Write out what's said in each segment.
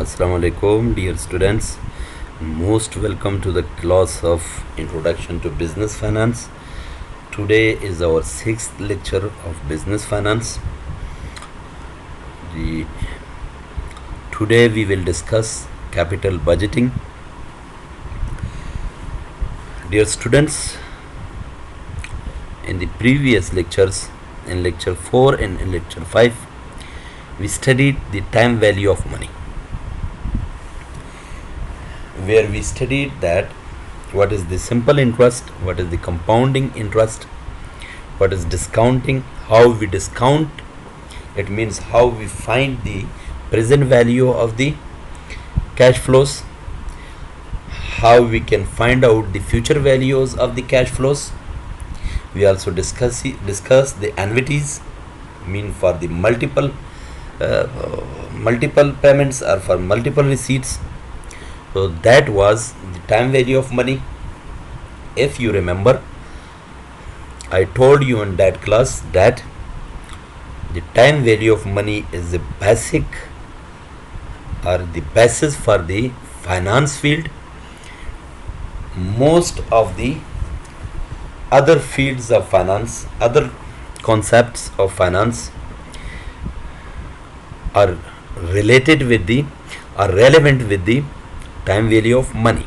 Assalamu alaikum, dear students. Most welcome to the class of Introduction to Business Finance. Today is our sixth lecture of Business Finance. The, Today we will discuss capital budgeting. Dear students, in the previous lectures, in lecture 4 and in lecture 5, we studied the time value of money, where we studied that what is the simple interest, what is the compounding interest, what is discounting, how we discount, it means how we find the present value of the cash flows, how we can find out the future values of the cash flows. We also discuss the annuities, mean for the multiple payments or for multiple receipts. So that was the time value of money. If you remember, I told you in that class that the time value of money is the basic or the basis for the finance field. Most of the other fields of finance, other concepts of finance are related with the, are relevant with the time value of money.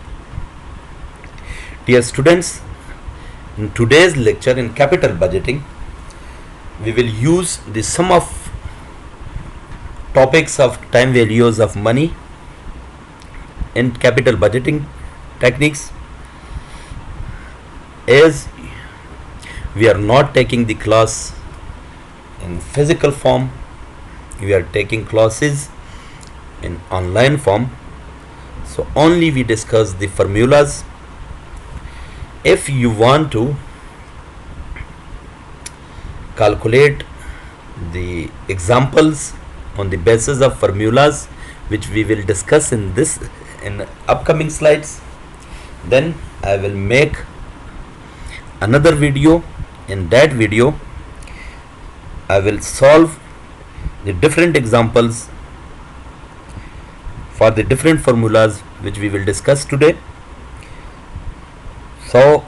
Dear students, in today's lecture in capital budgeting, we will use the sum of topics of time values of money in capital budgeting techniques. As we are not taking the class in physical form, we are taking classes in online form, so only we discuss the formulas. If you want to calculate the examples on the basis of formulas, which we will discuss in upcoming slides, then I will make another video. In that video I will solve the different examples for the different formulas which we will discuss today. So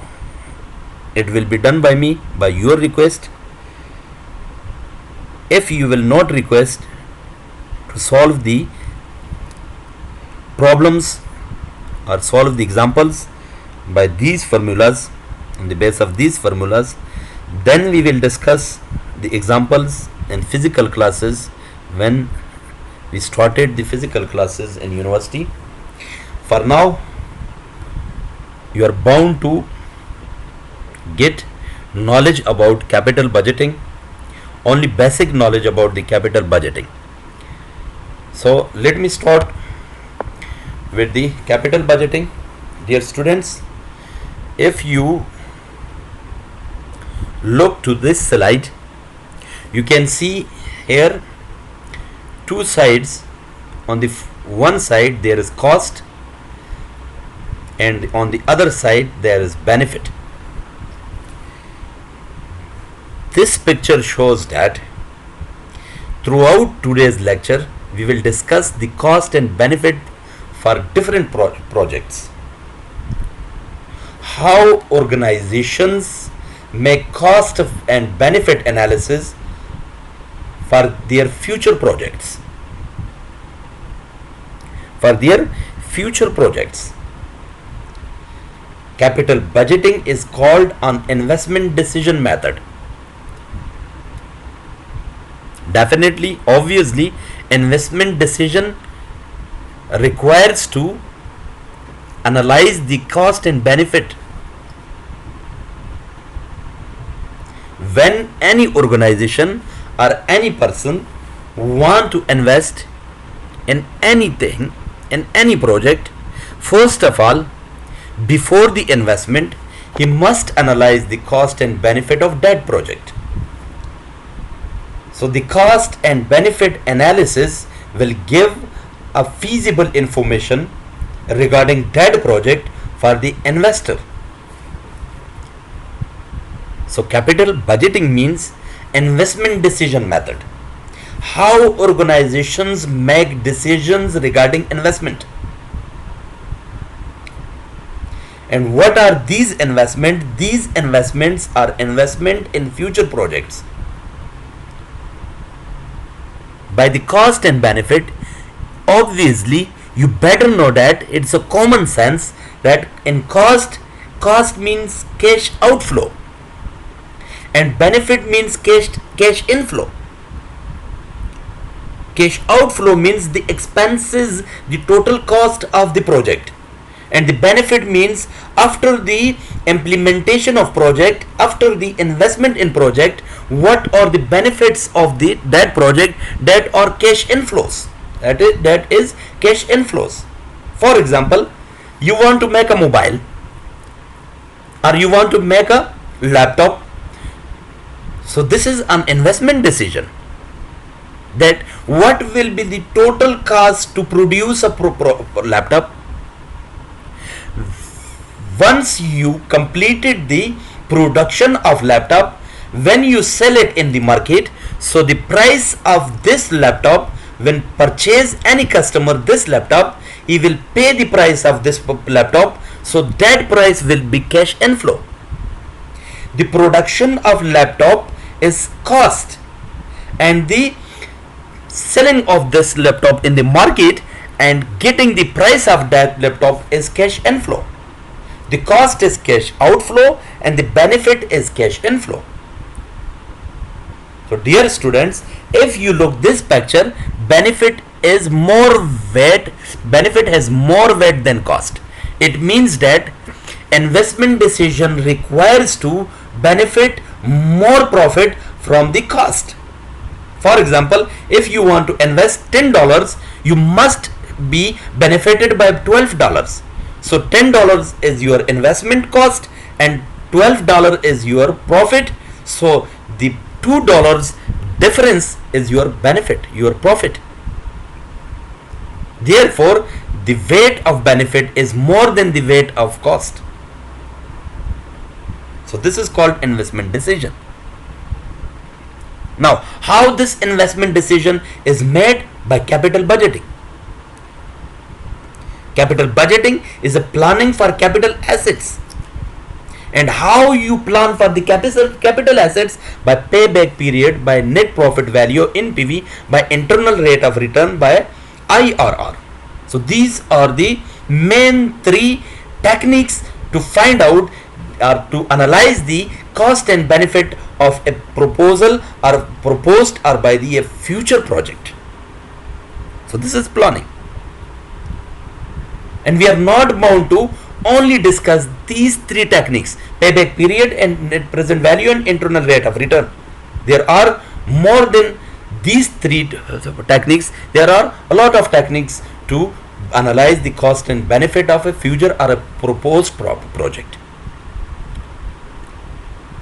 it will be done by me, by your request. If you will not request to solve the problems or solve the examples by these formulas, on the basis of these formulas, then we will discuss the examples in physical classes when we started the physical classes in university. For now, you are bound to get knowledge about capital budgeting, only basic knowledge about the capital budgeting. So let me start with the capital budgeting. Dear students, if you look to this slide, you can see here two sides. On the one side there is cost, and on the other side there is benefit. This picture shows that throughout today's lecture we will discuss the cost and benefit for different projects, how organizations make cost and benefit analysis for their future projects. Capital budgeting is called an investment decision method. Definitely, obviously, investment decision requires to analyze the cost and benefit. When any organization or any person want to invest in anything, in any project, first of all, before the investment, he must analyze the cost and benefit of that project. So the cost and benefit analysis will give a feasible information regarding that project for the investor. So capital budgeting means investment decision method. how organizations make decisions regarding investment. And what are these investments? These investments are investment in future projects. By the cost and benefit, obviously you better know that it's a common sense that in cost means cash outflow and benefit means cash inflow. Cash outflow means the expenses, the total cost of the project, and the benefit means after the implementation of project, after the investment in project, what are the benefits of that project, that are cash inflows. That is cash inflows. For example, you want to make a mobile or you want to make a laptop, so this is an investment decision, that what will be the total cost to produce a laptop. Once you completed the production of laptop, when you sell it in the market, so the price of this laptop, when purchase any customer this laptop, he will pay the price of this laptop, so that price will be cash inflow. The production of laptop is cost and the selling of this laptop in the market and getting the price of that laptop is cash inflow. The cost is cash outflow and the benefit is cash inflow. So dear students, if you look this picture, benefit has more weight than cost. It means that investment decision requires to benefit more profit from the cost. For example, if you want to invest $10, you must be benefited by $12. So $10 is your investment cost and $12 is your profit. So the $2 difference is your benefit, your profit. Therefore, the weight of benefit is more than the weight of cost. So this is called investment decision. Now, how this investment decision is made? By capital budgeting. Capital budgeting is a planning for capital assets. And how you plan for the capital assets? By payback period, by net profit value, NPV, by internal rate of return, by IRR. So these are the main three techniques to find out or to analyze the cost and benefit of a proposal or proposed or by the future project. So this is planning. And we are not bound to only discuss these three techniques: payback period and net present value and internal rate of return. There are more than these three techniques. There are a lot of techniques to analyze the cost and benefit of a future or a proposed project.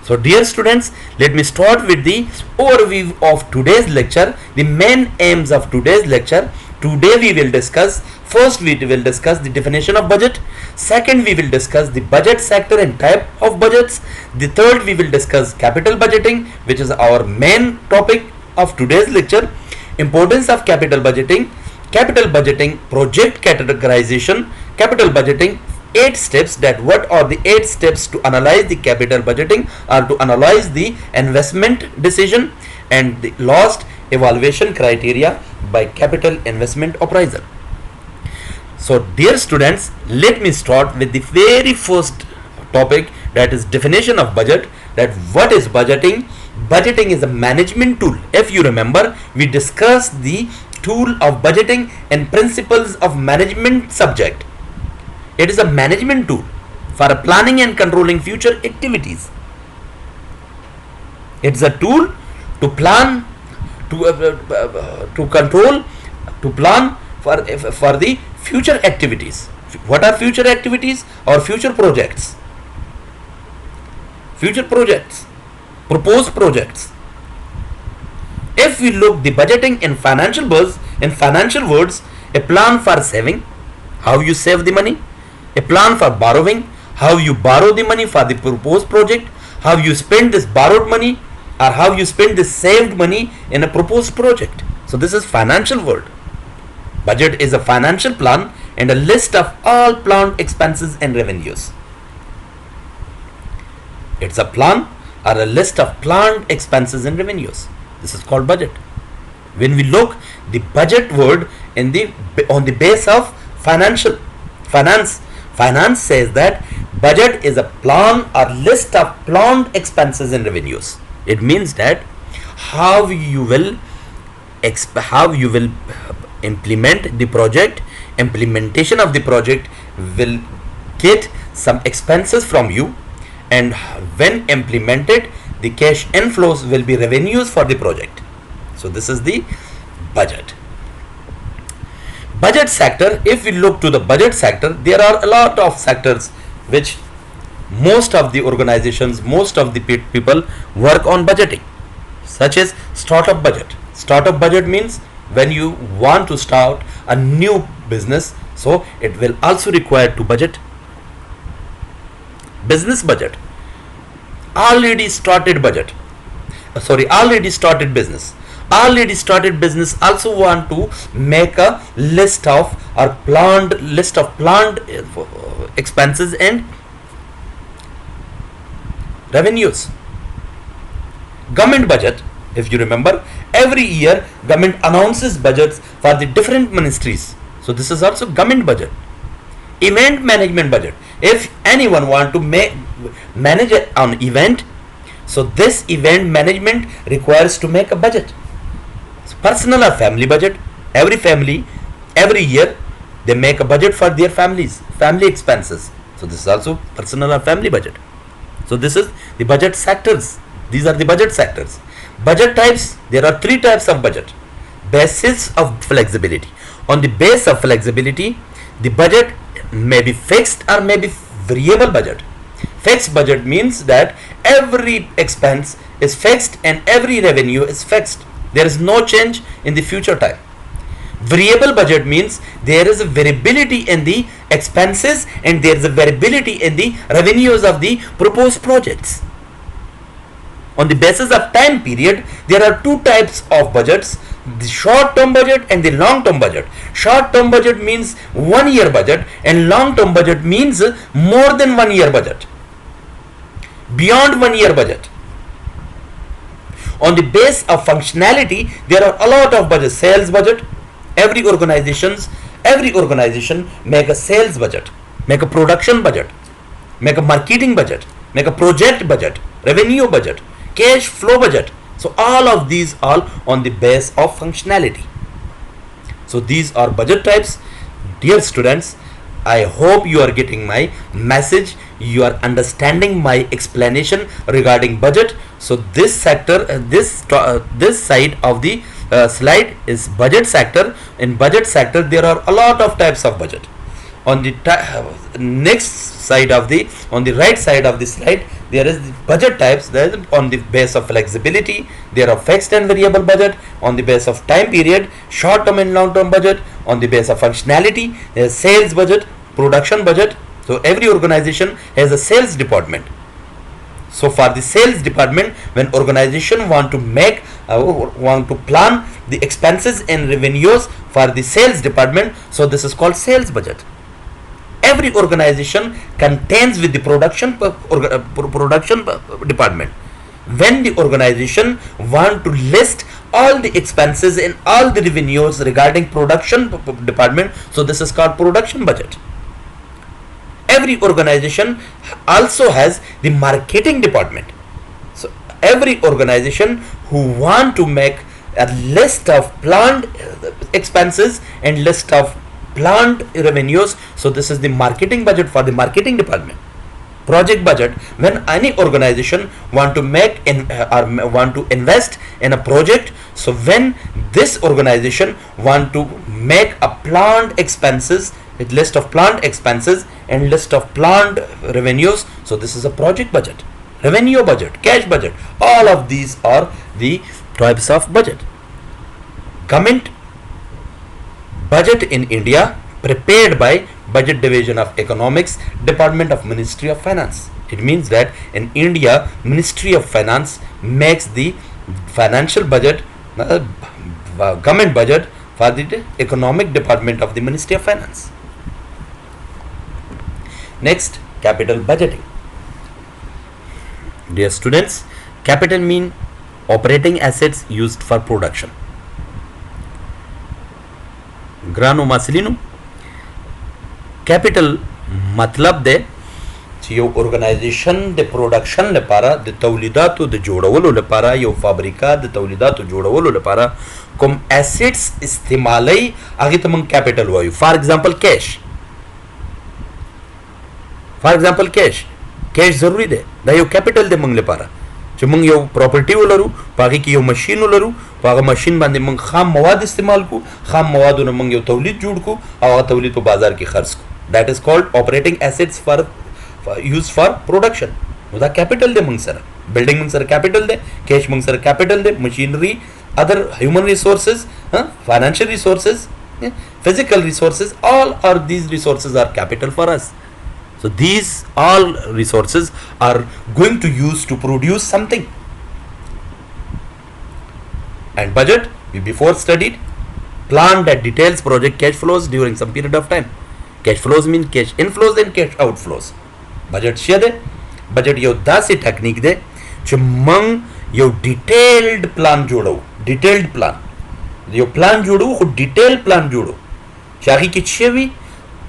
So dear students, let me start with the overview of today's lecture, the main aims of today's lecture. Today we will discuss, first we will discuss the definition of budget, second we will discuss the budget sector and type of budgets, the third we will discuss capital budgeting, which is our main topic of today's lecture, importance of capital budgeting, project categorization, capital budgeting, 8 steps, that what are the 8 steps to analyze the capital budgeting or to analyze the investment decision, and the last evaluation criteria by capital investment appraisal. So dear students, let me start with the very first topic, that is definition of budget. That what is budgeting? Budgeting is a management tool. If you remember, we discussed the tool of budgeting and principles of management subject. It is a management tool for planning and controlling future activities. It's a tool to plan, to control, to plan for the future activities. What are future activities or future projects? Future projects, proposed projects. If we look the budgeting in financial words, a plan for saving, how you save the money; a plan for borrowing, how you borrow the money for the proposed project; how you spend this borrowed money or how you spend this saved money in a proposed project. So this is financial word. Budget is a financial plan and a list of all planned expenses and revenues. It's a plan or a list of planned expenses and revenues. This is called budget. When we look the budget word in the on the base of finance says that budget is a plan or list of planned expenses and revenues. It means that how you will implement the project. Implementation of the project will get some expenses from you, and when implemented the cash inflows will be revenues for the project. So this is the budget. Budget sector, if we look to the budget sector, there are a lot of sectors which most of the organizations, most of the people work on budgeting, such as startup budget. Startup budget means when you want to start a new business, so it will also require to budget. Business budget, already started business. Already started business also want to make a list of planned expenses and revenues. Government budget, if you remember, every year government announces budgets for the different ministries. So this is also government budget. Event management budget, if anyone want to manage an event, so this event management requires to make a budget. So personal or family budget, every family every year they make a budget for their family expenses. So this is also personal or family budget. So this is the budget sectors. These are the budget sectors. Budget types, there are three types of budget. Basis of flexibility. On the base of flexibility, the budget may be fixed or may be variable budget. Fixed budget means that every expense is fixed and every revenue is fixed. There is no change in the future time. Variable budget means there is a variability in the expenses and there is a variability in the revenues of the proposed projects. On the basis of time period, there are two types of budgets, the short term budget and the long term budget. Short term budget means 1 year budget and long term budget means more than 1 year budget, beyond 1 year budget. On the base of functionality, there are a lot of budgets. Sales budget, every organization make a sales budget, make a production budget, make a marketing budget, make a project budget, revenue budget, cash flow budget. So all of these are on the base of functionality. So these are budget types. Dear students, I hope you are getting my message, you are understanding my explanation regarding budget. So this sector, this side of the slide is budget sector. In budget sector there are a lot of types of budget. On the next side of the, on the right side of the slide, there is the budget types. There is on the base of flexibility, there are fixed and variable budget. On the base of time period, short term and long term budget. On the base of functionality, there is sales budget, production budget. So every organization has a sales department. So for the sales department, when organization want to plan the expenses and revenues for the sales department, so this is called sales budget. Every organization contains with the production department. When the organization want to list all the expenses and all the revenues regarding production department, so this is called production budget. Every organization also has the marketing department. So every organization who want to make a list of planned expenses and list of planned revenues, so this is the marketing budget for the marketing department. Project budget, when any organization want to make want to invest in a project, so when this organization want to make a planned expenses, a list of planned expenses and list of planned revenues, so this is a project budget. Revenue budget, cash budget, all of these are the types of budget. Government budget in India prepared by Budget Division of Economics, Department of Ministry of Finance. It means that in India, Ministry of Finance makes the financial budget government budget for the economic department of the Ministry of Finance. Next, capital budgeting. Dear students, capital mean operating assets used for production. Grano Marcelino, capital मतलब दे چې یو ارګنایزیشن د پروډکشن لپاره د تولیداتو د جوړولو لپاره یو فابریکا د تولیداتو جوړولو لپاره کوم اسیټس استعمالي هغه ته موږ کیپټل وایو. فار ایگزامپل کیش ضروری دی، دا یو کیپټل دی موږ لپاره چې موږ یو پراپرټي ولرو، پاغه کې یو ماشين ولرو، پاغه ماشين باندې موږ خام مواد استعمال کو، خام موادونه موږ یو تولید جوړ کو او هغه تولید په بازار کې خرڅ کو. That is called operating assets for used for production. نو دا کیپټل دی موږ سره، بلډینګ موږ سره کیپټل دی، کیش موږ سره کیپټل دی، مشینری، other human resources, financial resources, physical resources, all are these resources are capital for us. So these all resources are going to use to produce something. And budget, we before studied, plan that details project cash flows during some period of time. Cash flows mean cash inflows and cash outflows. Budget څه دی؟ budget یو داسې ټیکنیک دی چې موږ یو ډیټیلډ پلان جوړو. ډیټیلډ پلان یو پلان جوړو، خو ډیټیل پلان جوړو چې هغه کې څه وي؟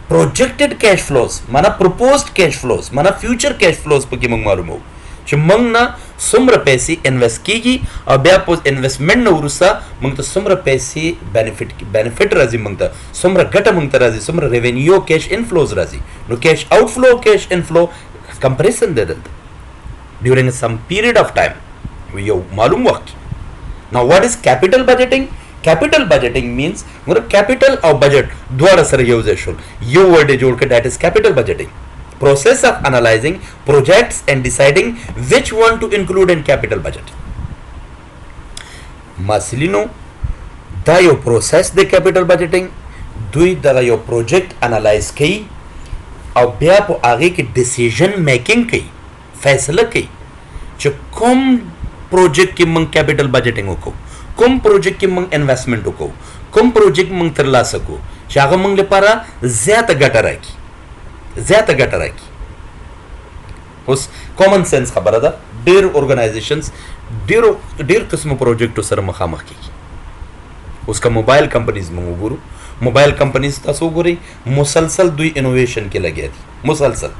projected cash flows معنا proposed cash flows معنا future cash flows پکې موږ معلومو چې موږ نه څومره پیسې انویسټ کیږي او بیا په انویسټمنټ نه وروسته موږ ته څومره پیسې بینیفټ راځي، موږ ته څومره ګټه موږ ته راځي، څومره ریونیو کیش انفلوز راځي. نو کیش آوټفلو کیش انفلو کمپریزن دی دلته ډیورنګ سم پیریډ اف ټایم یو معلوم وخت. نو واټ از کیپټل بجټینګ؟ Capital budgeting means capital او budget دواړه سره یو ځای شول، یو ورډ جوړ کړ، that is capital budgeting. Process of analyzing projects and deciding which one to include in capital budget. Marcelino دا یو پروسس د capital budgeting، دوی دا یو پروجیکټ انالایز کوي او بیا په هغه کې ډیسیژن میکینګ کوي، فیصله کوي چې کوم پروجیکټ کې موږ capital budgeting وکړو، کوم پروجیکټ کې موږ انویسټمنټ وکړو، کوم پروجیکټ موږ ترلاسه کړو چې هغه موږ لپاره زیاته ګټه راکړي. اوس کامن سنس خبره ده، ډېر ارګنایزیشنز ډېر قسمو پروجیکټو سره مخامخ کیږي. اوس که موبایل کمپنیز موږ وګورو، موبایل کمپنیز تاسو وګورئ مسلسل دوی انوویشن کې لګیا دي، مسلسل.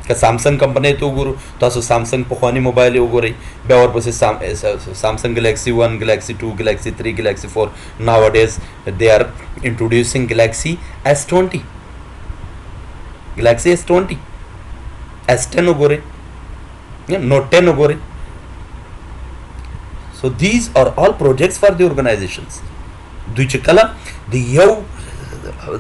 که سامسنګ کمپنۍ ته وګورو، تاسو سامسنګ پخواني موبایل وګورئ، بیا ورپسې سامسنګ ګلیکسي 1 ګلیکسي 2 ګلیکسي 3 ګلیکسي 4 nowadays they are introducing Galaxy S20 Galaxy S20 S10 وګورئ، Note 10 وګورئ. So these are all projects for the organizations. دوی چې کله د یو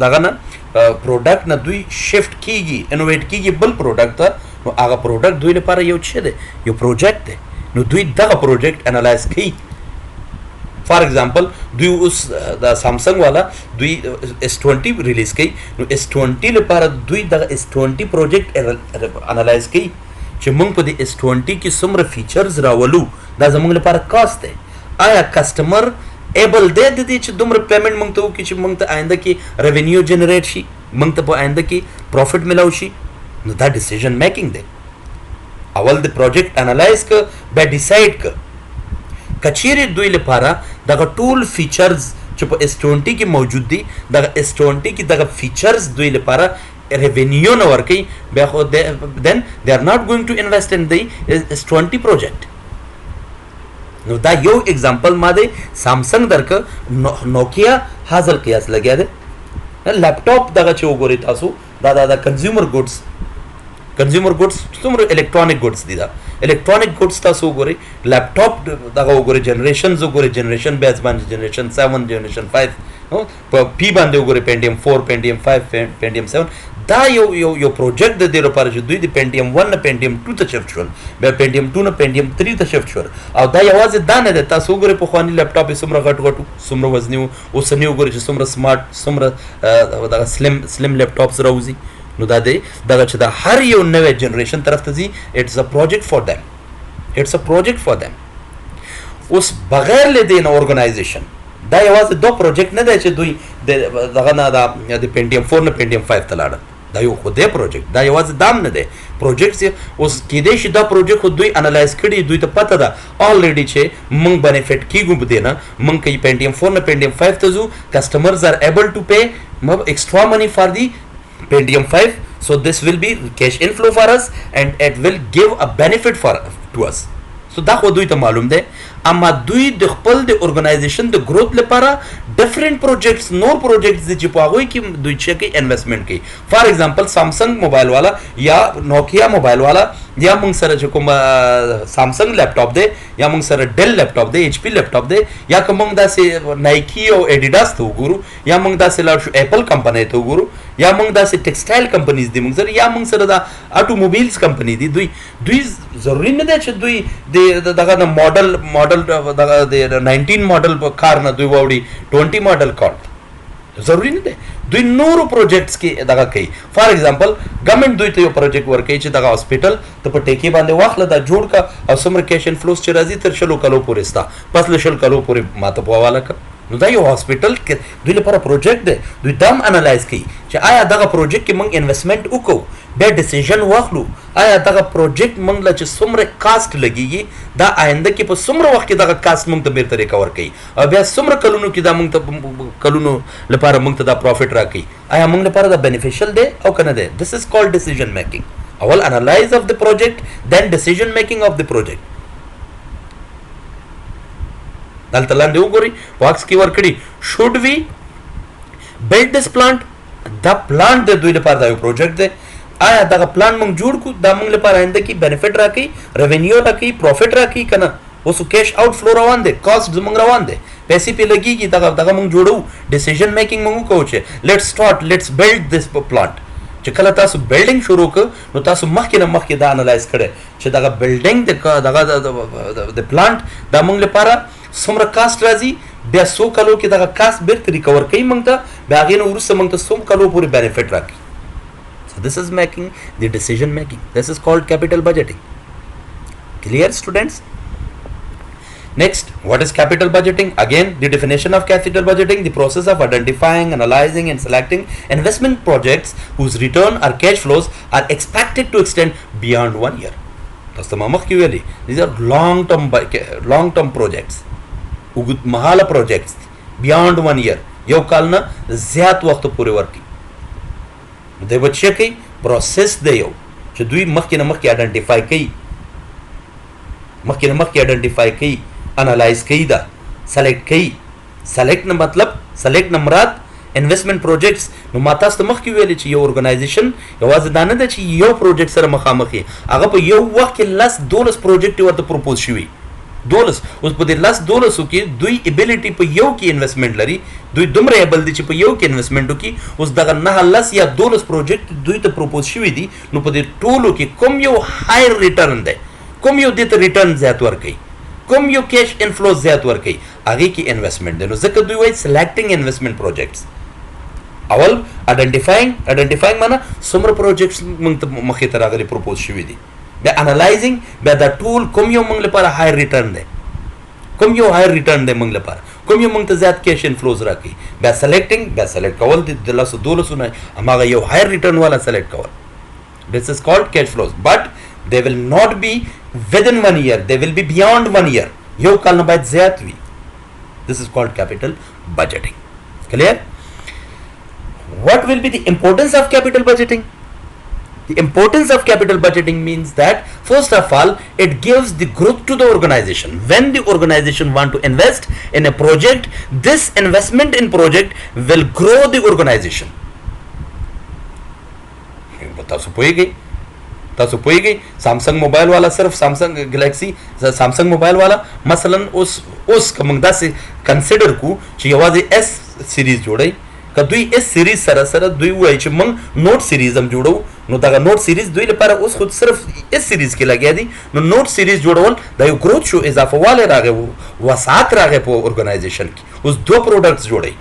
دغه نه پروډکټ نه دوی شفت کیږي، انوویټ کیږي بل پروډکټ ته، نو هغه پروډکټ دوی لپاره یو څه دی؟ یو پروجیکټ دی. نو دوی دغه پروجیکټ انالایز کوي. فار ایگزامپل دوی اوس د سامسنګ والا دوی S20 ریلیز کوي، نو S20 لپاره دوی دغه S20 پروجیکټ انالایز کوي چې موږ په دې S20 کې څومره فیچرز راولو، دا زموږ لپاره کاست دی. آیا کسټمر ایبل دی د دې چې دومره پیمنټ موږ ته وکړي چې موږ ته آینده کې ریونیو جنریټ شي، موږ ته په آینده کې پروفیټ ملاو شي؟ نو دا ډیسیژن میکینګ دی. اول د پروجیکټ انالایز ک، بیا ډیسایډ ک. کچېرې دوی لپاره دغه ټول فیچرز چې په S20 کې موجود دي، دغه S20 کې دغه فیچرز دوی لپاره ریونیو نه ورکوي، بیا خو then they are not going to invest in the S20 project. نو دا یو اگزامپل ما دی سامسنګ درک، نوکیا حاصل قیاس لګیا دی. لیپټاپ دغه چې وګورئ تاسو، دا کنزیومر ګوډز څومره الیکټرانیک ګوډز دي. دا الیکټرانیک ګوډز تاسو وګورئ، لیپټاپ دغه وګورئ، جنریشنز وګورئ، جنریشن بیس باندې جنریشن 7 جنریشن 5 په پی باندې وګورئ، پینټیم 4 پینټیم 5 پینټیم 7. دا یو پروجیکټ د دې لپاره چې دوی د پینټیم 1 نه پینټیم 2 ته شفت شول، بیا پینټیم 2 نه پینټیم 3 ته شفت شول. او دا یوازې دا نه ده، تاسو وګورئ پخواني لیپټاپ یې څومره غټ غټ، څومره وزني وو، اوسني وګورئ چې څومره سمارټ، څومره دغه سلم لیپټاپس راوځي. نو دا دی دغه چې دا هر یو نوې جنریشن طرف ته ځي، اټس ا پروجیکټ فار دیم. اوس بغیر له دې نه ارګنایزیشن دا یوازې دوه پروجیکټ نه دی چې دوی دغه نه د پینټیم 4 نه پینټیم 5 ته لاړل، دا یو خو دی پروجیکټ، دا یوازې دام نه دی پروجیکټ. اوس کېدای شي دا پروجیکټ خو دوی انالایز کړي، دوی ته پته ده الریډي چې موږ بینیفیټ کیږو په دې نه، موږ که پینټیم 4 نه پینټیم 5 ته ځو، کسټمرز آر ایبل ټو پے extra money for the Pentium 5, so this will be cash inflow for us and it will give a benefit to us. So دا خو دوی ته معلوم دی. اما دوی د خپل د ارګنایزیشن د گروث لپاره ډیفرنٹ پروجیکټس نور پروجیکټس دي چې په هغوی کې دوی چې کوي انویسټمنټ کوي. فار ایگزامپل سامسنګ موبایل والا یا نوکیا موبایل والا یا موږ سره چې کوم سامسنګ لیپټاپ دی یا موږ سره ډیل لیپټاپ دی، ایچ پی لیپټاپ دی، یا که موږ داسې نایکی او ایډیډاس ته وګورو، یا موږ داسې لاړ شو اپل کمپنۍ ته وګورو، یا موږ داسې ټیکسټایل کمپنیز دي موږ سره، یا موږ سره د اټوموبیلز کمپنی دي. دوی ضروري نه دی چې دوی دغه ماډل دغه د 19 ماډل کار نه دوی واوړي 20 ماډل کار، ضروري نه دی. دوی نورو پروجیکټس کې دغه کوي. فار ایگزامپل ګورنمنت دوی ته یو پروجیکټ ورکوي چې دغه هاسپټل ته په ټیکې باندې واخله، دا جوړ کا او څومره کیش انفلوس چې راځي تر 100 کلو پورې ستا، پس له 100 کلو پورې ماته په حواله کړه. نو دا یو هاسپټل کې دوی لپاره پروجیکټ دی. دوی دا هم انالایز کوي چې آیا دغه پروجیکټ کې موږ انویسټمنټ وکړو، بیا ډیسیژن واخلو آیا دغه پروجیکټ موږ له چې څومره کاسټ لګیږي دا آینده کې په څومره وخت کې دغه کاسټ موږ ته بیرته ریکور کوي، او بیا څومره کلونو کې دا موږ ته کلونو لپاره موږ ته دا پروفیټ راکوي، آیا موږ لپاره دا بینیفیشل دی او کنه دی. دس از کالډ ډیسیژن میکینګ. اول انالایز اف د پروجیکټ دین ډیسیژن میکینګ اف د پروجیکټ. دلته لاندې وګورئ باکس کې ورکړي should we build this plant. دا پلانټ د دوی لپاره دا یو پروجیکټ دی. آیا دغه پلان موږ جوړ کړو، دا موږ لپاره آینده کې بینیفیټ راکوي، ریونیو راکوي، پروفیټ راکوي که نه. اوس کیش آؤٹ فلو روان دی، کاسټ زموږ روان دی، پیسې پې لګېږي، دغه موږ جوړو. ډیسیژن میکینګ موږ وکړو چې لیټس سټارټ لیټس بلډ دس پلانټ. چې کله تاسو بلډینګ شروع کړ نو تاسو مخکې نه مخکې دا انالایز کړی چې دغه بلډینګ دغه د پلانټ دا موږ لپاره څومره کاسټ راځي، بیا څو کلو کې دغه کاسټ بیرته ریکور کوي موږ ته، بیا هغې نه وروسته موږ ته څو کلو پورې بینیفیټ راکوي. So this is making the decision making. This is called capital budgeting. Clear, students? Next, what is capital budgeting? Again, the definition of capital budgeting: the process of identifying, analyzing and selecting investment projects whose return or cash flows are expected to extend beyond 1 year. These are long term projects. مهاله projects beyond 1 year. یو کال نه زیات وخت پورې ورکی. دوی به څه کوي؟ پروسس دی یو چې دوی مخکې نه مخکې آیډنټیفای کوي، انالایز کوي، دا سلیکټ کوي. سلیکټ نه مطلب سلیکټ نه مراد انویسټمنټ پروجیکټس. نو ما تاسو ته مخکې ویلې چې یو ارګنایزیشن یوازې دا نه ده چې یو پروجیکټ سره مخامخ وي، هغه په یو وخت کې 10-12 پروجیکټ ورته پروپوز شوي. 12 اوس په دې 10-12 کې دوی ابیلیټي په یو کې انویسټمنټ لري، دوی دومره ایبل دي چې په یو کې انویسټمنټ وکړي. اوس دغه 9 یا 12 پروجیکټ دوی ته پروپوز شوي دي، نو په دې ټولو کې کوم یو هایر ریټرن دی، کوم یو دې ته ریټرن زیات ورکوي، کوم یو کیش انفلو زیات ورکوي، هغې کې انویسټمنټ دی. نو ځکه دوی وایي سلیکټینګ انویسټمنټ پروجیکټس. اول آیډنټیفاینګ معنا څومره پروجیکټس موږ ته مخې ته راغلي پروپوز شوي دي، بیا انالایزینګ، بیا دا ټول کوم یو موږ لپاره هایر ریټرن دی، کوم یو هایر ریټرن دی موږ لپاره، کوم یو موږ ته زیات کیش انفلوز راکوي، بیا سلیکټینګ، بیا سلیکټ کول د 10-12 نه هماغه یو هایر ریټرن والا سلیکټ کول. This is called cash flows, but they will not be within 1 year, they will be beyond 1 year. یو کال نه باید زیات وي. This is called capital budgeting. Clear? What will be the importance of capital budgeting? The importance of capital budgeting means that first of all it gives the growth to the organization. When the organization want to invest in a project, this investment in project will grow the organization. تاسو پوهیږئ سامسنګ موبایل والا صرف سامسنګ ګلیکسي سامسنګ موبایل والا مثلا اوس که موږ داسې کنسیډر کو چې یوازې اس سیریز جوړوي، که دوی اس سیریز سره سره دوی وایي چې موږ نوټ سیریز هم جوړو، نو دغه نوټ سیریز دوی لپاره اوس خود صرف اس سیریز کې لګیا دي. نو نوټ سیریز جوړول دا یو گروث شو، اضافه والی راغی، وسعت راغی په ارګنایزیشن کې. اوس 2 پروډکټس جوړوي،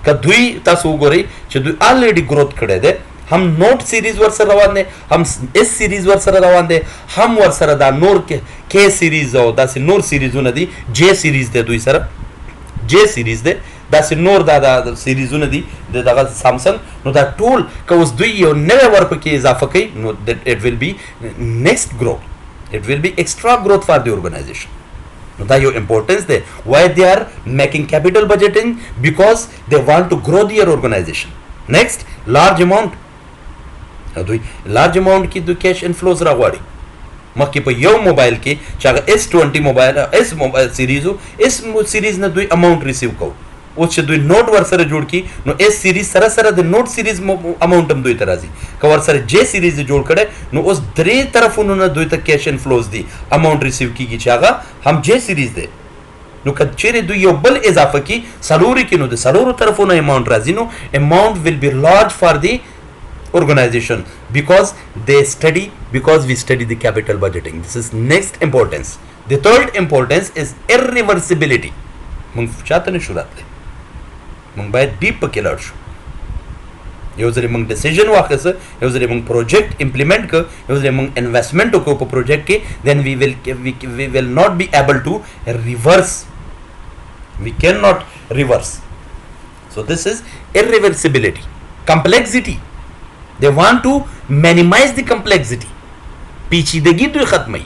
که دوی تاسو وګورئ چې دوی آلریډي گروث کړی دی، هم نوٹ سیریز ور سره روان دی، هم اس سیریز ور سره روان دی، هم ور سره دا نور کې سیریز او داسې نور سیریزونه دي. جے سیریز دی دوی سره، جے سیریز دی داسې نور دا سیریزونه دي د دغه سامسنګ نو دا ټول که اوس دوی یو نوی ور پکې اضافه کوي نو اټ ویل بی نیکسټ گروث اټ ویل بی ایکسټرا گروث فار دی ارګنایزیشن نو دا یو امپورټنس دی وای دے آر میکینګ کیپیټل بجټینګ بیکاز دے وانټ ټو ګرو دیئر ارګنایزیشن نیکسٹ لارج اماونٹ دوی لارج اماونٹ کې دوی کیش انفلوز راغواړي مخکې په یو موبایل کې چې هغه S20 موبایل اس موبایل سیریز اس سیریز نه دوی اماونٹ ریسیو کو اوس چې دوی نوٹ ور سره جوړ کی نو اس سیریز سره سره د نوٹ سیریز اماونٹ هم دوی ته راځي که ور سره جے سیریز جوړ کړي نو اوس درې طرفونو نه دوی ته کیش انفلوز دي اماونٹ ریسیو کیږي چې هغه هم جے سیریز دی نو که چیرې دوی یو بل اضافه کی سلوري کې نو د سلورو طرفونو اماونٹ راځي نو اماونٹ ویل بی لارج فار دی organization because we study the capital budgeting. This is next importance. The third importance is irreversibility. موږ چاته نشو راتلی موږ باید ډیپ پکې لاړ شو یو ځلې موږ ډیسیژن واخیسته یو ځلې موږ پروجیکټ امپلیمنٹ کړ یو ځلې موږ انویسټمنټ وکړو په پروجیکټ کې then we will not be able to reverse. We cannot reverse. So this is irreversibility. Complexity. They want to minimize the complexity. پیچیدگی دوی ختمی.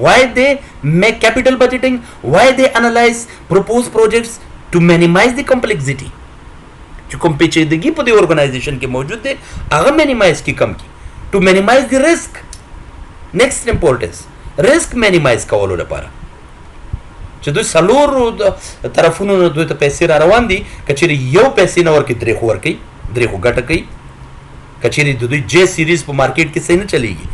Why they make capital budgeting? Why they analyze proposed projects to minimize the complexity? چې کوم پیچیدگی په دې ارګنایزیشن کې موجود دی هغه minimize کی کم کی. To minimize the risk. Next importance. Risk minimize کولو لپاره. چې دوی څلورو طرفونو نه دوی ته پیسې را روان دي که چیرې یو پیسې نه ورکړي درې خو ورکوي درې خو ګټه کوي که چیرې د دوی جے سیریز په مارکیټ کې صحیح نه چلیږي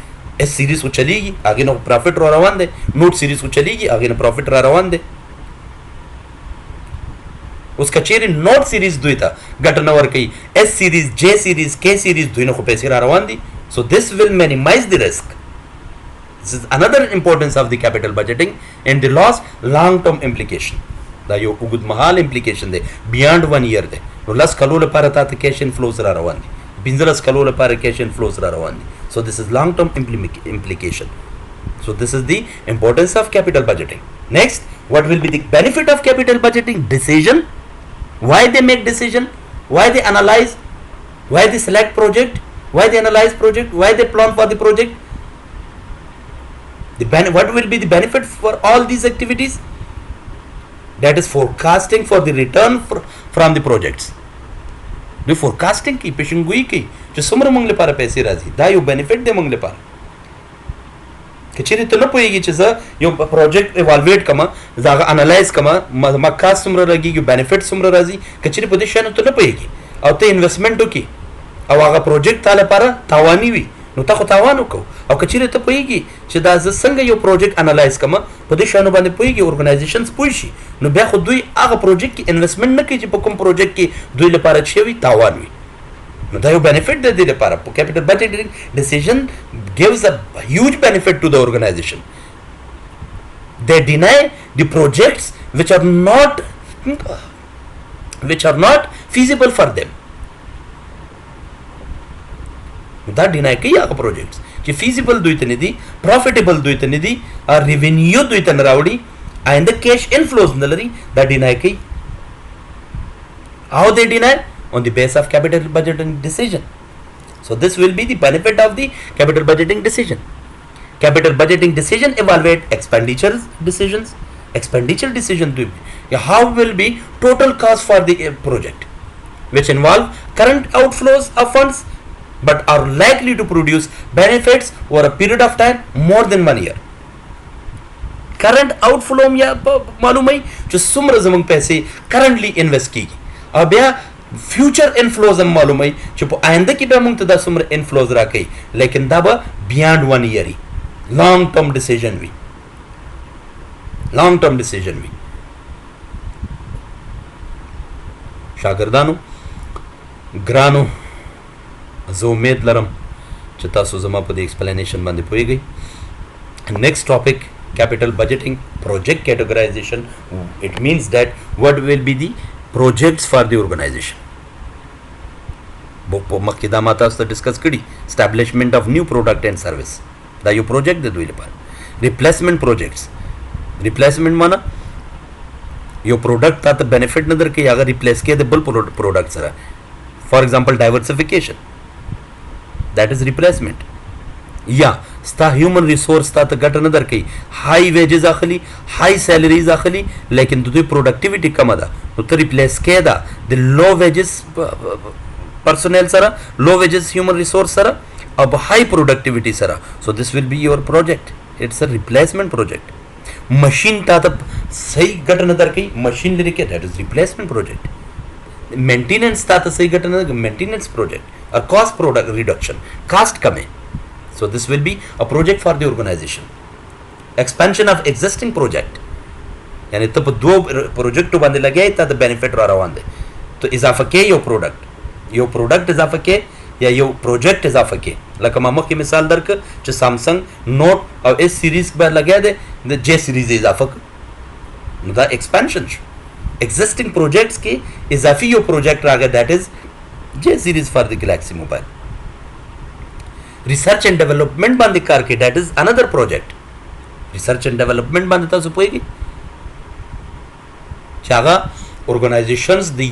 اس سیریز خو چلیږي هغې نه پرافټ را روان دی نوټ سیریز خو چلیږي هغې نه پرافټ را روان دی اوس که چیرې نوټ سیریز دوی ته ګټه نه ورکوي اس سیریز جے سیریز کے سیریز دوی نه خو پیسې را روان دي سو دس ویل مینیمایز دی رسک This is another importance of the capital budgeting and the loss long term implication. دا یو اوږد مهال implication دی beyond 1 year دی نو لس کلو لپاره تا ته cash inflows را روان دي 15 کلو لپاره cash inflows را روان دي so this is long term implication. So this is the importance of capital budgeting. Next, what will be the benefit of capital budgeting? Decision. Why they make decision? Why they analyze? Why they select project? Why they analyze project? Why they plan for the project? What will be the benefit for all these activities? That is forecasting for the return from the projects. The forecasting की पेशेंगोई की जो څومره موږ لپاره پیسې راځي دا یو benefit دی موږ لپاره که چیرې ته نه پوهېږي چې زه یو پروجیکټ ایوالویټ کړم زه هغه انالایز کړم ما کاست څومره لګېږي benefit څومره راځي که چیرې په دې شیانو ته نه پوهېږي او ته انویسټمنټ وکړي او هغه پروجیکټ تا لپاره تاواني وي نو تا خو تاوان وکړو او که چیرې ته پوهېږي چې دا زه څنګه یو پروجیکټ انالایز کړم په دې شیانو باندې پوهېږي ارګنایزیشنز پوه شي نو بیا خو دوی هغه پروجیکټ کې انویسټمنټ نه کوي چې په کوم پروجیکټ کې دوی لپاره چې وي تاوان وي نو دا یو benefit دی دې لپاره capital budgeting decision gives a huge benefit to the organization. They deny the projects which are not feasible for them. دا ډینای کوي هغه پروجیکټس چې فیزیبل دوی ته نه دي پروفیټیبل دوی ته نه دي او ریونیو دوی ته نه راوړي آینده کیش انفلوز نه لري دا ډینای کوي how they deny on the basis of capital budgeting decision. So this will be the benefit of the capital budgeting decision. Capital budgeting decision evaluate expenditure decision how will be total cost for the project which involve current outflows of funds but are likely to produce benefits over a period of time more than 1 year. Current outflow या मालूम है जो څومره زمونږ پیسې currently invest کیږي او بیا future inflows هم معلوم है چې په آینده کې به موږ ته دا څومره inflows راکړي لیکن دا به beyond 1 year long term decision وي شاګردانو ګرانو زه امید لرم چې تاسو زما په دې ایکسپلینیشن باندې پوهیږئ next topic capital budgeting project categorization it means that what will be the projects for the organization مخکې دا ما تاسو ته ډسکس کړي establishment of new product and service دا یو پروجیکټ دی دوی لپاره replacement projects replacement معنا yo product ता benefit नदर के अगर replace किया बल product sir for example diversification that is replacement या स्ता human resource ता गट नदर के हाई वेजेस आखली हाई सैलरीज आखली लेकिन तुझे प्रोडक्टिविटी कम अदा तो रिप्लेस किया दा the low wages personnel sara low wages human resource sara अब high productivity sara so this will be your project it's a replacement project machine ता सही घटना दर की मशीन लेके that is replacement project maintenance ता सही घटना maintenance project और cost product reduction cost कम है so this will be a project for the organization expansion of existing project यानी तब दो प्रोजेक्ट बंदे लगे ता बेनिफिट रहा वांदे तो इजाफा के यो प्रोडक्ट इजाफा के या यो प्रोजेक्ट इजाफा के लका मामा की मिसाल दर च सैमसंग नोट और इस सीरीज पर लगा दे जे सीरीज इजाफा द एक्सपेंशन एग्जिस्टिंग प्रोजेक्ट्स के इजाफी यो प्रोजेक्ट आ गया that is J series for the Galaxy mobile research and development बंद करके that is another project research and development बंद था सुपोएगी चागा organizations the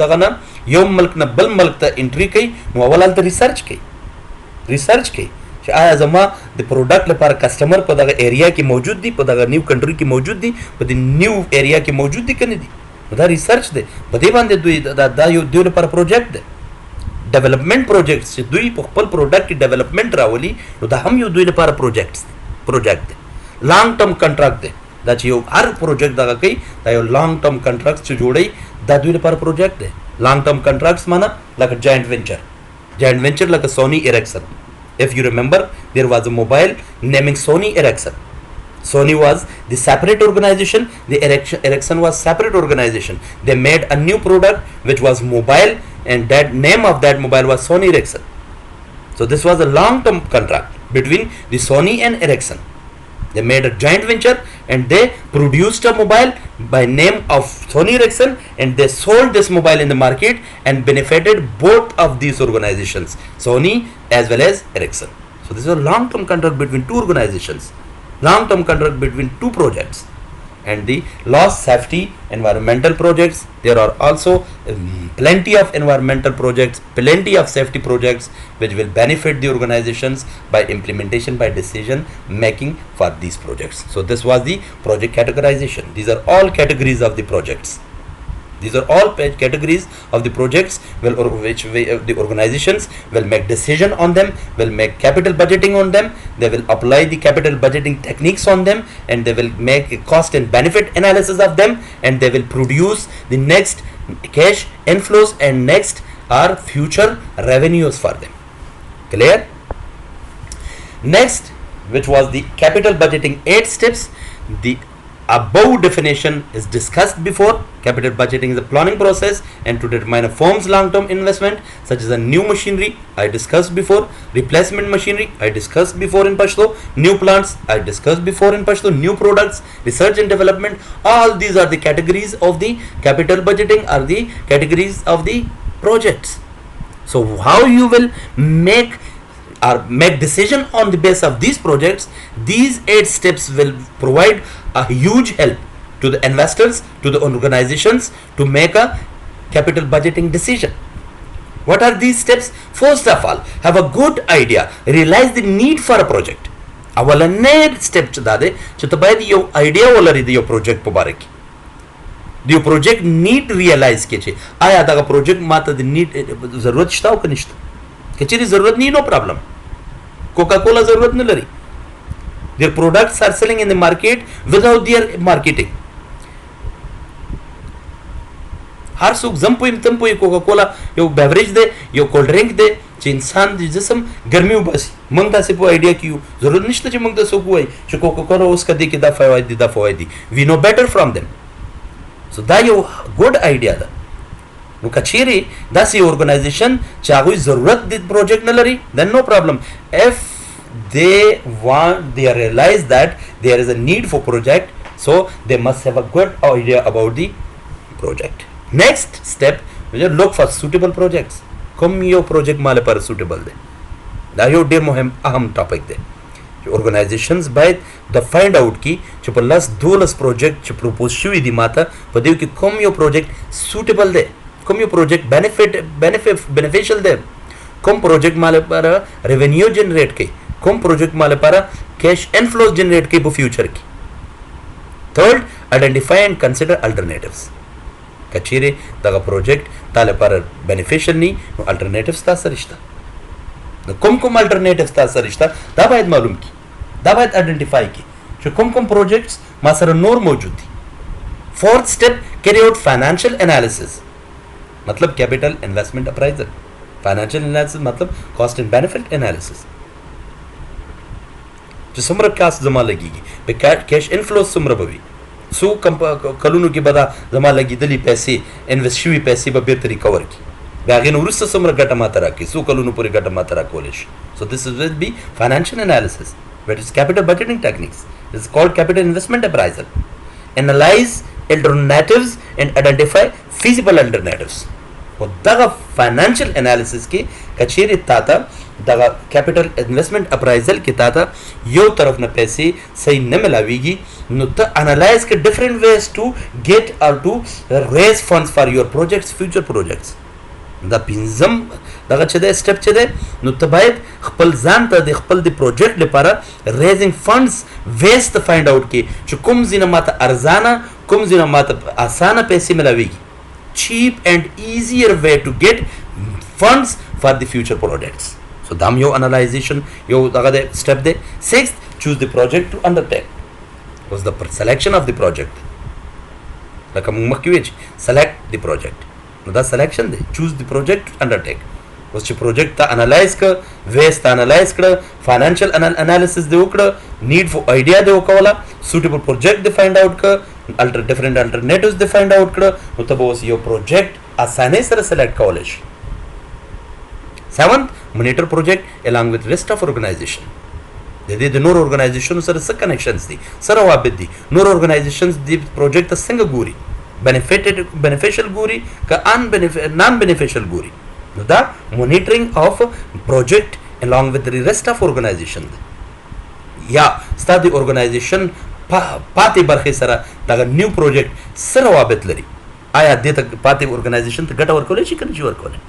dagana yo mulk na bal mulk ta entry kai no awalal ta research kai aya zama the product le par customer pa daga area ki mawjood di pa daga new country ki mawjood di pa the new area ki mawjood di kani di da research de bade bande du da yo du le par project de development projects se du pal product ki development rawali no da hum yo du le par project long term contract de that you हर project दागा कई दा यो long term contracts से जोड़े दा दुई पर project है लॉन्ग टर्म कॉन्ट्रैक्ट्स माना like a joint venture like a Sony Ericsson if you remember there was a mobile naming Sony Ericsson Sony was the separate organization the Ericsson was separate organization they made a new product which was mobile and that name of that mobile was Sony Ericsson so this was a long term contract between the Sony and Ericsson they made a joint venture and they produced a mobile by name of Sony Ericsson and they sold this mobile in the market and benefited both of these organizations Sony as well as Ericsson so this is a long term contract between two organizations long term contract between two projects and the loss safety environmental projects there are also plenty of environmental projects plenty of safety projects which will benefit the organizations by implementation by decision making for these projects so this was the project categorization these are all categories of the projects these are all categories of the projects which the organizations will make decision on them will make capital budgeting on them they will apply the capital budgeting techniques on them and they will make a cost and benefit analysis of them and they will produce the next cash inflows and next are future revenues for them clear next which was the capital budgeting 8 steps the above definition is discussed before capital budgeting is a planning process and to determine a firm's long-term investment such as a new machinery I discussed before replacement machinery I discussed before in Pashto new plants I discussed before in Pashto new products research and development all these are the categories of the capital budgeting are the categories of the projects so how you will make or make decision on the basis of these projects these 8 steps will provide a huge help to the investors to the organizations to make a capital budgeting decision what are these steps first of all have a good idea realize the need for a project awalane step chadade chutabaydi yo idea walari yo project pobareki the project need realize ke che aya daga project mata the need zarurat shta o kanishta kechiri zarurat nahi no problem coca cola zarurat nahi lari their products are selling in the market without their marketing हर सुख जंपुई Coca Cola यो beverage दे यो cold drink दे चे इंसान जिसम गर्मी उबासी मंगता से पो idea क्यों जरूरत नहीं चे मंगता सो कोई चे कोका कोला उसका दे के दा फायदी we know better from them so दा यो गुड आइडिया दा नु कचेरी दा सी ऑर्गेनाइजेशन चागो जरूरत दे प्रोजेक्ट न लरी then no problem if they realize that there is a need for project so they must have a good idea about the project next step look for suitable projects come your project male par suitable de da yo de mohem aham topic de organizations باید د فایند اوټ کی چې په لاس 12 پروجیکټ چې پروپوز شوی دی ماته په دیو کې کوم یو پروجیکټ سوټیبل دی کوم یو پروجیکټ بینیفیشل دی کوم پروجیکټ مال لپاره ریونیو جنریټ کوي کوم پروجیکټ مال لپاره کیش انفلوز جنریټ کوي په فیوچر کې third identify and consider alternatives کچیره دغه پروجیکټ تا لپاره بینیفیشل نی نو الټرنیټیوز تاسو رښتا نو کوم الټرنیټیوز تاسو رښتا دا باید معلوم کی دا باید آئیډینټیفای کی چې کوم پروجیکټس ما سره نور موجود دي fourth step carry out financial analysis मतलब capital investment appraisal financial analysis मतलब cost and benefit analysis چې څومره کاست زما لګیږي په کیش انفلو څومره بوي سو کلونو کې بدا زما لګیدلې پیسې انویست شوي پیسې به بیرته ریکور کی بیا غین ورسته څومره ګټه ماته راکړي سو کلونو پورې ګټه ماته راکول شي so this is will be financial analysis which is capital budgeting techniques this is called capital investment appraisal analyze alternatives and identify feasible alternatives او دغه فاینانشل انالیسس کې کچېری تاته دغه کیپټل انویسټمنٹ اپرایزل کې تاته یو طرف نه پیسې صحیح نه ملاويږي نو ته انالایز کې ډیفرنٹ ویز ټو گیٹ اور ټو ریز فنڈز فار یور پروجیکټس فیوچر پروجیکټس دا پنځم دغه چې د سټپ چې ده نو ته باید خپل ځان ته د خپل د پروجیکټ لپاره ریزینګ فنډز ویز ته فایند اوټ کې چې کوم ځینه ماته ارزانه کوم ځینه ماته اسانه پیسې ملاويږي cheap and easier way to get funds for the future projects so dam yo analyzation yo daga step de sixth choose the project to undertake was the selection of the project like makkiwich select the project no da selection de choose the project to undertake was چې project ته analyze ک waste analyze کړه financial analysis دی وکړه need for idea دی وکوله suitable project دی find out ک different alternatives دی find out کړه نو ته به اوس یو project اسانه سره select کولای شي seventh monitor project along with rest of organization د دې د نور organization سره څه connections دي سره وابد دي نور organizations دی project ته څنګه ګوري beneficial ګوري ک non beneficial ګوري نو دا monitoring of project along with the rest of organization یا ستا د organization پاتې برخې سره دا نیو پروجیکټ سره وابط لري آیا دې ته پاتې organization ته ګټه ورکولای شي کنه چې ورکولای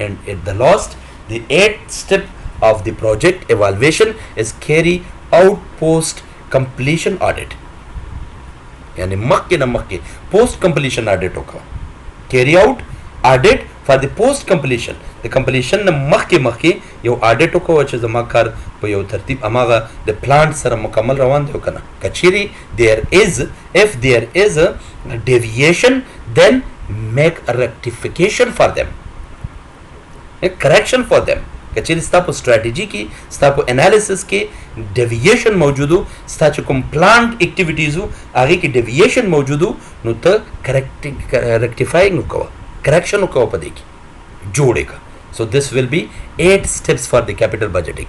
and at the last the eighth step of the project evaluation is carry out post completion audit یعنی مخکې post completion audit وکړه carry out audit for the post completion the completion نه مخکې یو audit وکړو چې زما کار په یو ترتیب اماغه د پلان سره مکمل روان دی کنه کچيري if there is a deviation then make a rectification for them a correction for them کچيري ستا په strategy کې ستا په analysis کې deviation موجودو ستا چې کوم planned activities هغه کې deviation موجودو نو ته rectifying وکړه correction وکړه په دې کې جوړه کا so this will be 8 steps for the capital budgeting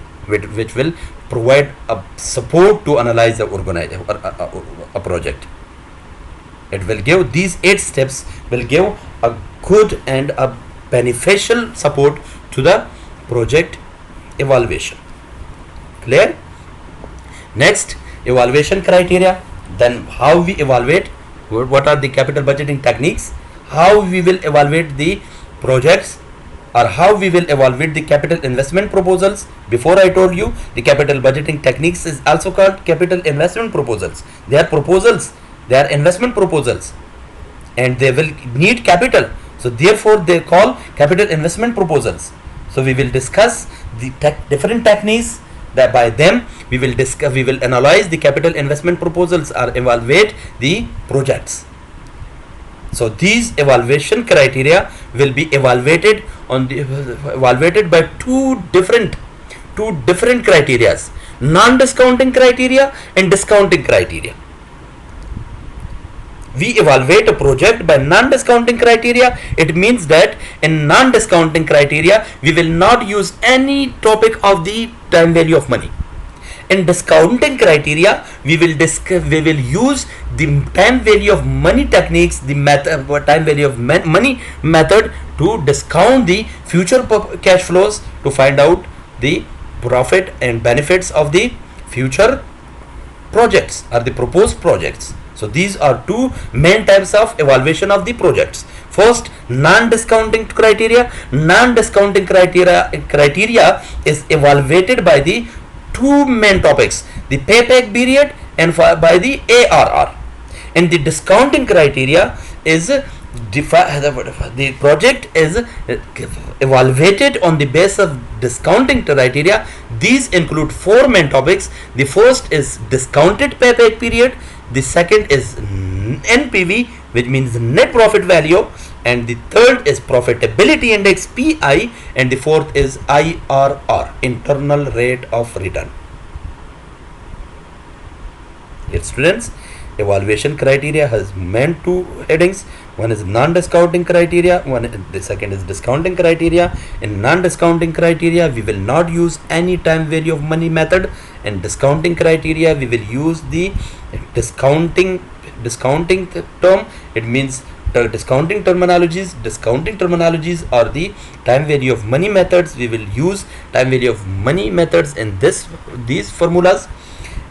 which will provide a support to analyze a project it will give these 8 steps will give a good and a beneficial support to the project evaluation clear next evaluation criteria then how we evaluate what are the capital budgeting techniques how we will evaluate the projects or how we will evaluate the capital investment proposals before I told you the capital budgeting techniques is also called capital investment proposals they are proposals they are investment proposals and they will need capital so therefore they call capital investment proposals so we will discuss the different techniques that by them we will analyze the capital investment proposals or evaluate the projects so these evaluation criteria will be evaluated by two different criteria non-discounting criteria and discounting criteria we evaluate a project by non-discounting criteria it means that in non-discounting criteria we will not use any topic of the time value of money in discounting criteria we will use the time value of money techniques the method time value of money method to discount the future cash flows to find out the profit and benefits of the future projects or the proposed projects. So these are two main types of evaluation of the projects. First, non-discounting criteria. Non-discounting criteria is evaluated by the two main topics, the payback period and by the ARR. And the discounting criteria is the project is evaluated on the basis of discounting criteria. These include four main topics. The first is discounted payback period, the second is NPV, which means net profit value, and the third is profitability index, PI, and the fourth is IRR, internal rate of return. Yes, students, evaluation criteria has main two headings. One is non-discounting criteria, the second is discounting criteria. In non-discounting criteria, we will not use any time value of money method. In discounting criteria, we will use the discounting term. It means discounting terminologies. Discounting terminologies are the time value of money methods. We will use time value of money methods in these formulas.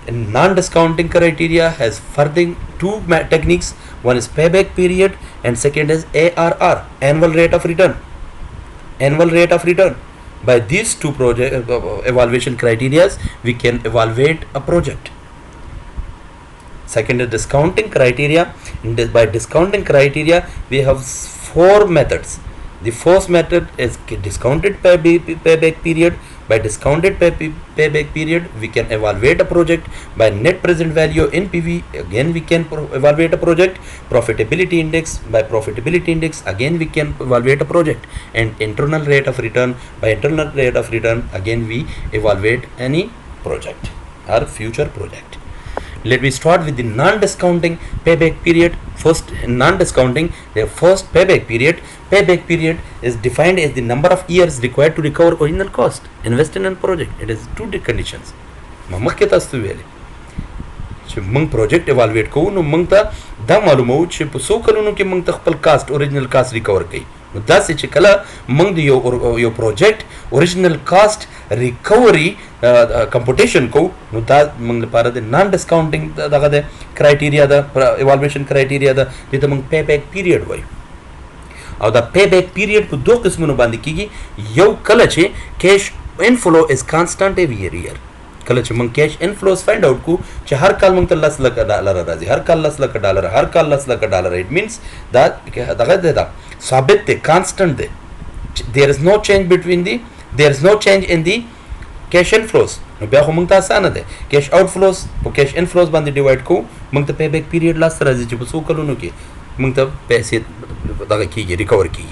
In non-discounting criteria has further two techniques. One is payback period and second is ARR, annual rate of return. Annual rate of return. By these two evaluation criteria, we can evaluate a project. Second is discounting criteria. By discounting criteria, we have four methods. The first method is discounted payback period. By discounted payback period, we can evaluate a project. By net present value NPV, again we can evaluate a project. Profitability index, by profitability index, again we can evaluate a project. And internal rate of return, by internal rate of return, again we evaluate any project or future project. Let me start with the non-discounting payback period. First, non-discounting, the first payback period. Payback period is defined as the number of years required to recover original cost invested in a project. It is two conditions. Mung project evaluate ko no mung ta da malumo che so kaluno ke mung ta khapal cost original cost recover kai. Da se che kala mung di yo project original cost recovery computation ko no da mung para de non discounting da de criteria da evaluation criteria da the mung payback period vai. और the payback period को दो किस्मों में बांधी की यो कल चे cash inflow is constant every year. कल चे मंग cash inflows find out को चे हर काल मंग तल्लास लगा डालर राजी हर काल लस लगा डालर हर काल लस लगा डालर. It means that दगा दे दा साबित दे constant दे. There is no change in the cash inflows. नो ब्याह मंग ता आसान दे cash outflows को cash inflows बांधी divide को मंग ता payback period लास्ट राजी चे बसो कलुनो के मंग ता पैसे दगा की रिकवर की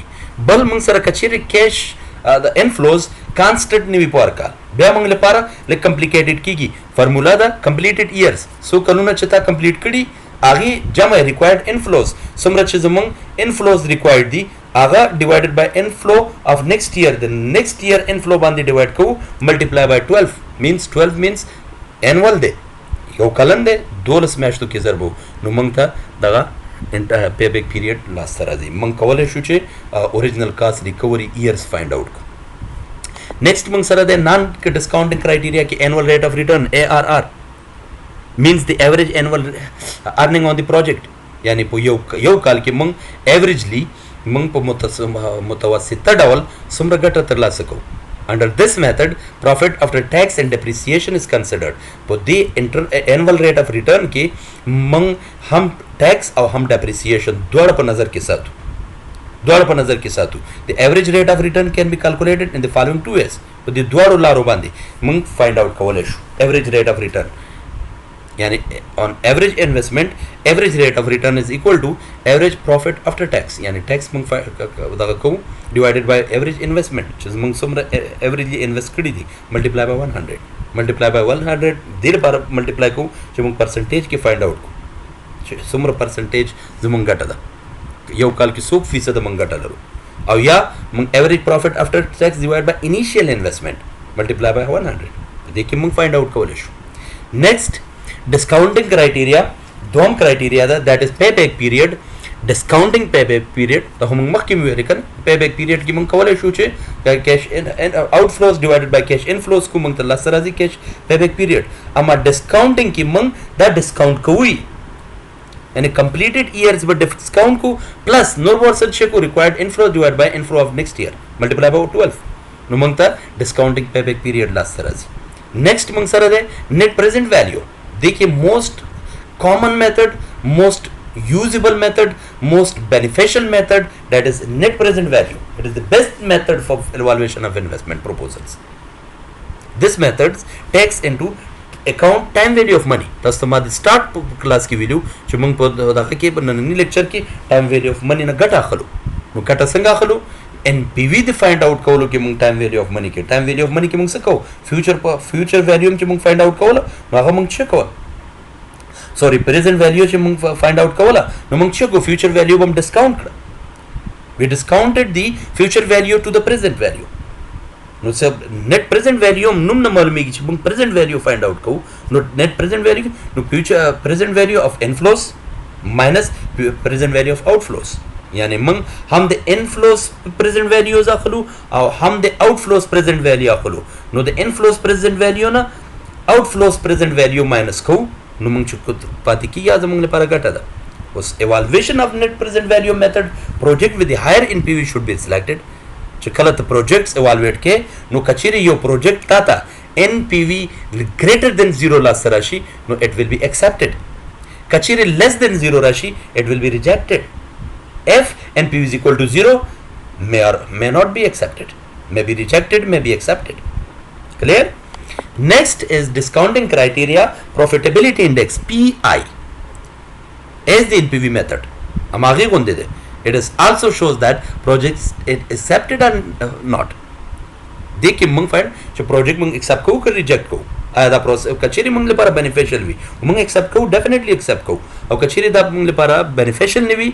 बल मंग सर कचेरी कैश द इनफ्लोज कांस्टेंट नहीं पार का बे मंगले पारा ले कॉम्प्लिकेटेड की formula the completed years so कलुना चता कंप्लीट कड़ी आगे जमा रिक्वायर्ड इनफ्लोज समरच जमंग इनफ्लोज रिक्वायर्ड दी आगा divided by inflow of next year inflow बांधी डिवाइड को मल्टीप्लाई बाय 12 मींस एनुअल दे यो कलन दे दो स्मैश तो के जरबो नु मंग था दगा payback period last tarazi mang kawale shuche original cost recovery years find out. Next mang sara de non discounting criteria ki annual rate of return ARR means the average annual earning on the project yani po yo kal ki mang averagely mang po mutawassita dawal sumra gata tarla sako. Under this method, profit after tax and depreciation is considered. But the annual rate of return के मंग हम tax और हम depreciation दोनों पर नजर के साथ the average rate of return can be calculated in the following two ways. But the दोनों लारो बांधी मंग find out कवलेश average rate of return. यानी on average investment, average rate of return is equal to average profit after tax. यानी tax मंग को divided by average investment, which is मंग सुमरा averagely invest करी थी multiply by 100 there bar multiply को जो मंग percentage के find out को सुमरा percentage जो मंग घटा था यो काल की 100% मंग घटा लरो और या मंग average profit after tax divided by initial investment multiply by 100 देखिए मंग find out कवलेश. Next discounting criteria दोम criteria that is payback period. Discounting payback period तो हम मक्की में वेरिकन payback period की मंग कवले शूचे cash outflows divided by cash inflows को मंग तल्ला Siraji cash payback period اما ڈسکاؤنٹنگ کی منگ دا ڈسکاؤنٹ کوئی یعنی completed years but discount کو plus نور ورسد شے کو required inflow divided by inflow of next year multiply by 12 نو منگ تا discounting payback period last سرازی next منگ سر دے net present value دیکھیں most common method most usable method most beneficial method that is net present value. It is the best method for evaluation of investment proposals. This method takes into account time value of money. Tas the start class ki video chumang pod ke nani lecture ki time value of money na gata khalu no gata sanga khalu NPV the find out kawlo ki mung time value of money ki time value of money ki mung sakaw future value ki mung find out kawlo ma mung check kawlo sorry present value che mung find out kawala no mung chego future value bam discount kara we discounted the future value to the present value no sab net present value num na malumi ki mung present value find out kaw no net present value no future present value of inflows minus present value of outflows yani mung hum the inflows present values akhlu aw hum the outflows present value akhlu no the inflows present value na outflows present value minus kaw no mung chukut pati ki ya zamung le para gata da us evaluation of net present value method project with the higher NPV should be selected chikala the projects evaluate ke no kachiri yo project tata NPV greater than 0 la rashi no it will be accepted kachiri less than 0 rashi it will be rejected if NPV is equal to 0 may or may not be accepted may be rejected may be accepted clear. Next is discounting criteria profitability index PI as the NPV method. Amagi gonde de. It is also shows that projects it accepted or not. देखिए मंग find जो project मंग accept को कर reject को आया दा process कचेरी मंग ले पारा बेनिफिशियल भी मंग एक्सेप्ट को डेफिनेटली एक्सेप्ट को और कचेरी दा मंग ले पारा बेनिफिशियल ने भी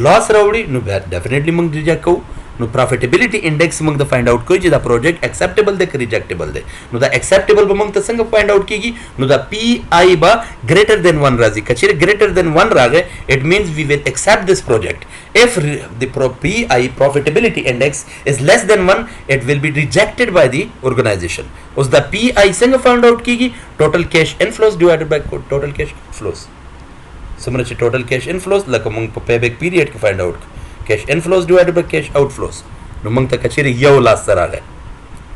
लॉस रावड़ी नो डेफिनेटली मंग रिजेक्ट को no profitability index among the find out ko the project acceptable de rejectable de no the acceptable among the sang find out ki no the PI ba greater than 1 razi kachire greater than 1 rage it means we will accept this project if the PI profitability index is less than 1 it will be rejected by the organization us the PI sang find out ki total cash inflows divided by total cash flows samrach total cash inflows like among payback period ki find out cash inflows divided by cash outflows no mang ta kachiri yaw last sara hai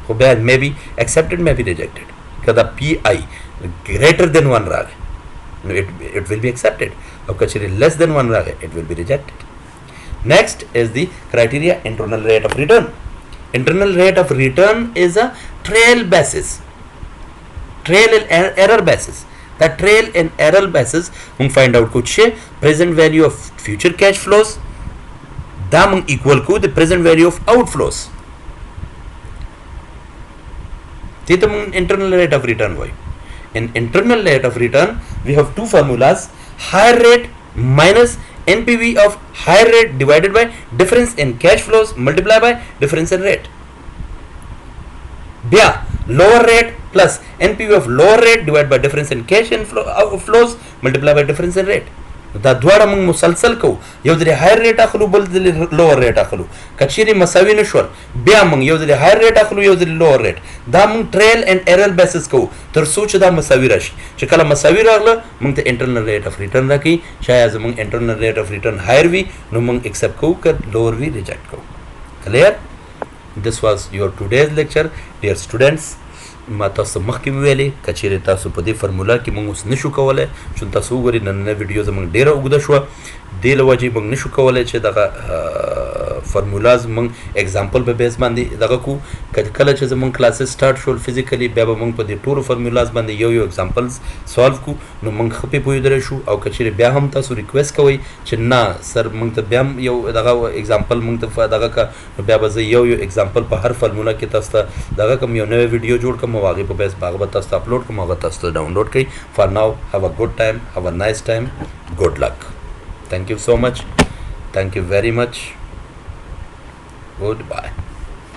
ko bad may be accepted may be rejected kada PI greater than 1 rag no it will be accepted or kachiri less than 1 rag it will be rejected. Next is the criteria internal rate of return. Internal rate of return is a trail basis trail and error basis the trail and error basis hum find out kuch present value of future cash flows damang equal to the present value of outflows tita internal rate of return hoy in internal rate of return we have two formulas higher rate minus NPV of higher rate divided by difference in cash flows multiplied by difference in rate bia lower rate plus NPV of lower rate divided by difference in cash flows multiplied by difference in rate دا دواړه موږ مسلسل کوو یو ځل هایر ریټ اخلو بل ځل لوور ریټ اخلو کچېرې مساوي نشول بیا موږ یو ځل هایر ریټ اخلو یو ځل لوور ریټ دا موږ ټریل اینڈ ایرر بیسس کوو تر څو چې دا مساوي راشي چې کله مساوي راغله موږ ته انټرنل ریټ اف ریټرن راکوي شاید زموږ انټرنل ریټ اف ریټرن هایر وي نو موږ ایکسپټ کوو که لوور وي ریجیکټ کوو کلیر this was your today's lecture dear students ما تاسو مخکې ویلې کچېرې تاسو په دې فرمولا کې موږ اوس نشو کولی چې تاسو وګورئ نننۍ ویډیو زموږ ډېره اوږده شوه دې له وجې موږ نشو کولی چې دغه فرمولاز موږ اگزامپل په بیس باندې دغه کو کله چې زموږ کلاسز سټارټ شول فزیکلی بیا به موږ په دې ټولو فرمولاز باندې یو اگزامپلز سالو کو نو موږ ښه پې پوهېدلی شو او کچېرې بیا هم تاسو ریکویسټ کوئ چې نه سر موږ ته بیا هم یو دغه اگزامپل موږ ته دغه که نو بیا به زه یو اگزامپل په هر فرمولا کې تاسو ته دغه کوم یو نوی ویډیو جوړ کړم او هغې په بیس هغه به تاسو ته اپلوډ کړم هغه تاسو ته ډاونلوډ کړئ فار ناو هاو ا ګډ ټایم هاو ا نایس ټایم ګډ لک Thank you so much. Thank you very much. Goodbye.